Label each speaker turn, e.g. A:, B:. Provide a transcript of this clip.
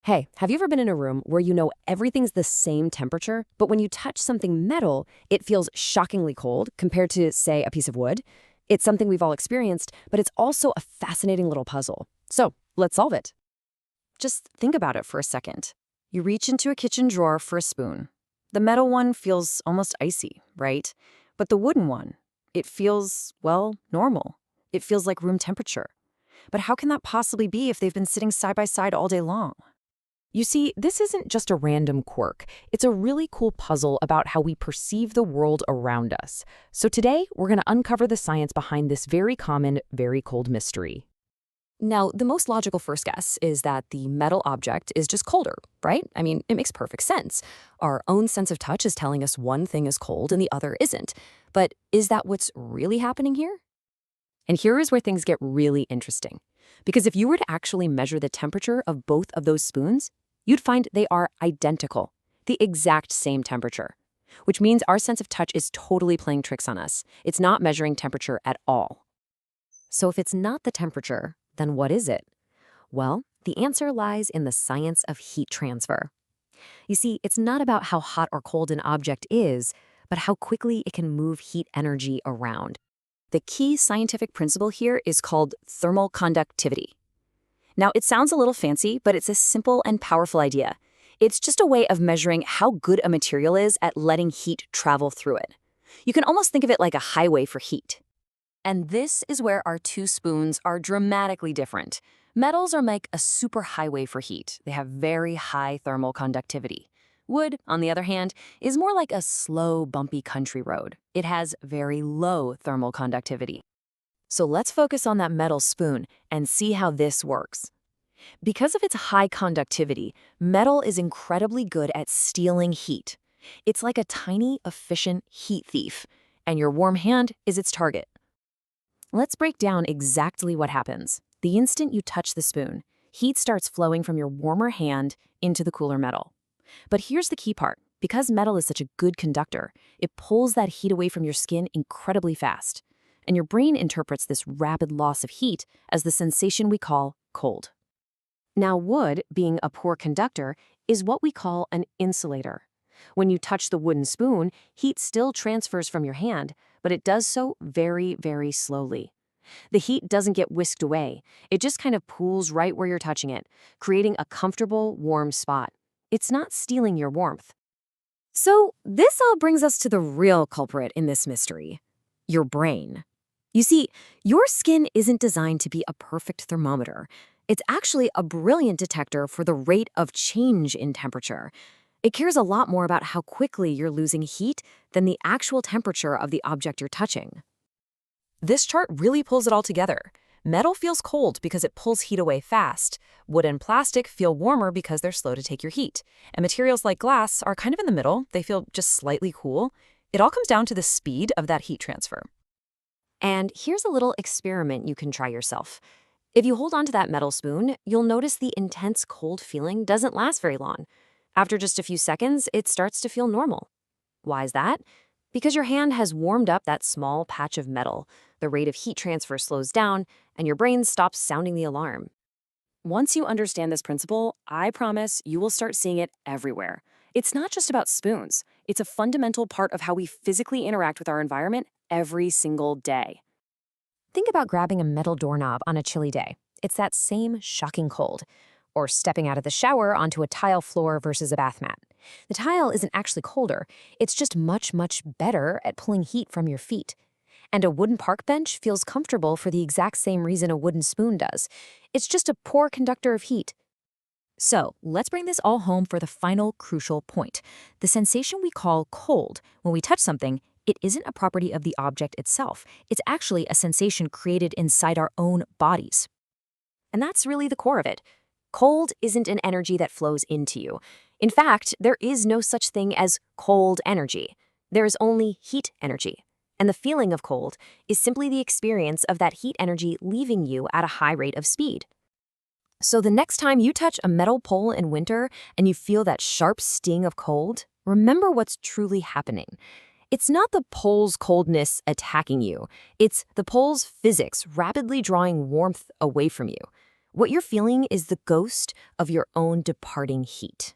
A: Hey, have you ever been in a room where you know everything's the same temperature, but when you touch something metal, it feels shockingly cold compared to, say, a piece of wood? It's something we've all experienced, but it's also a fascinating little puzzle. So, let's solve it. Just think about it for a second. You reach into a kitchen drawer for a spoon. The metal one feels almost icy, right? But the wooden one, it feels, well, normal. It feels like room temperature. But how can that possibly be if they've been sitting side by side all day long? You see, this isn't just a random quirk. It's a really cool puzzle about how we perceive the world around us. So today, we're going to uncover the science behind this very common, very cold mystery. Now, the most logical first guess is that the metal object is just colder, right? I mean, it makes perfect sense. Our own sense of touch is telling us one thing is cold and the other isn't. But is that what's really happening here? And here is where things get really interesting. Because if you were to actually measure the temperature of both of those spoons, you'd find they are identical, the exact same temperature. Which means our sense of touch is totally playing tricks on us. It's not measuring temperature at all. So if it's not the temperature, then what is it? Well, the answer lies in the science of heat transfer. You see, it's not about how hot or cold an object is, but how quickly it can move heat energy around. The key scientific principle here is called thermal conductivity. Now, it sounds a little fancy, but it's a simple and powerful idea. It's just a way of measuring how good a material is at letting heat travel through it. You can almost think of it like a highway for heat. And this is where our two spoons are dramatically different. Metals are like a superhighway for heat. They have very high thermal conductivity. Wood, on the other hand, is more like a slow, bumpy country road. It has very low thermal conductivity. So let's focus on that metal spoon and see how this works. Because of its high conductivity, metal is incredibly good at stealing heat. It's like a tiny, efficient heat thief, and your warm hand is its target. Let's break down exactly what happens. The instant you touch the spoon, heat starts flowing from your warmer hand into the cooler metal. But here's the key part. Because metal is such a good conductor, it pulls that heat away from your skin incredibly fast. And your brain interprets this rapid loss of heat as the sensation we call cold. Now, wood, being a poor conductor, is what we call an insulator. When you touch the wooden spoon, heat still transfers from your hand, but it does so very, very slowly. The heat doesn't get whisked away. It just kind of pools right where you're touching it, creating a comfortable, warm spot. It's not stealing your warmth. So this all brings us to the real culprit in this mystery, your brain. You see, your skin isn't designed to be a perfect thermometer. It's actually a brilliant detector for the rate of change in temperature. It cares a lot more about how quickly you're losing heat than the actual temperature of the object you're touching. This chart really pulls it all together. Metal feels cold because it pulls heat away fast. Wood and plastic feel warmer because they're slow to take your heat. And materials like glass are kind of in the middle. They feel just slightly cool. It all comes down to the speed of that heat transfer. And here's a little experiment you can try yourself. If you hold onto that metal spoon, you'll notice the intense cold feeling doesn't last very long. After just a few seconds, it starts to feel normal. Why is that? Because your hand has warmed up that small patch of metal. The rate of heat transfer slows down, and your brain stops sounding the alarm. Once you understand this principle, I promise you will start seeing it everywhere. It's not just about spoons. It's a fundamental part of how we physically interact with our environment every single day. Think about grabbing a metal doorknob on a chilly day. It's that same shocking cold. Or stepping out of the shower onto a tile floor versus a bath mat. The tile isn't actually colder. It's just much, much better at pulling heat from your feet. And a wooden park bench feels comfortable for the exact same reason a wooden spoon does. It's just a poor conductor of heat. So, let's bring this all home for the final crucial point. The sensation we call cold, when we touch something, it isn't a property of the object itself. It's actually a sensation created inside our own bodies. And that's really the core of it. Cold isn't an energy that flows into you. In fact, there is no such thing as cold energy. There is only heat energy. And the feeling of cold is simply the experience of that heat energy leaving you at a high rate of speed. So the next time you touch a metal pole in winter and you feel that sharp sting of cold, remember what's truly happening. It's not the pole's coldness attacking you. It's the pole's physics rapidly drawing warmth away from you. What you're feeling is the ghost of your own departing heat.